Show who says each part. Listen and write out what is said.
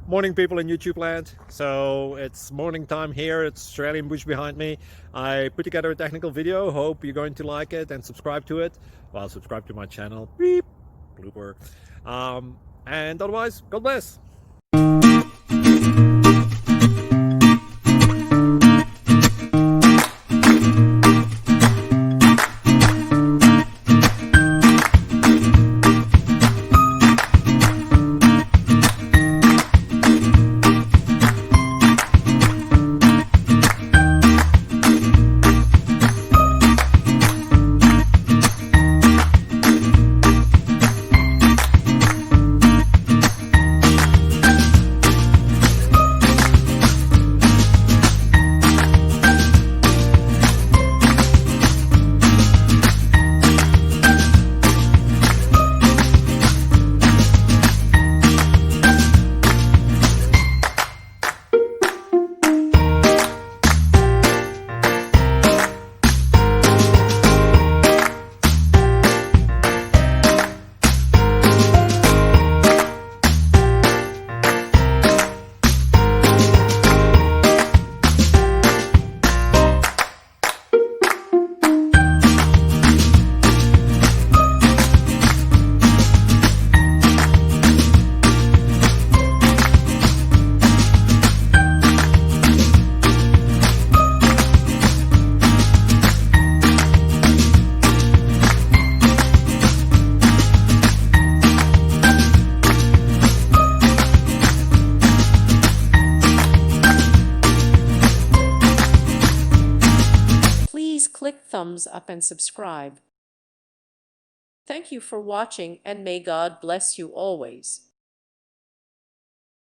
Speaker 1: Morning, people in YouTube land. So it's morning time here. It's Australian bush behind me. I put together a technical video. Hope you're going to like it and subscribe to it. Well, subscribe to my channel. Beep. Blooper. And otherwise, God bless.
Speaker 2: Please click thumbs up and subscribe. Thank you for watching, and may God bless you always.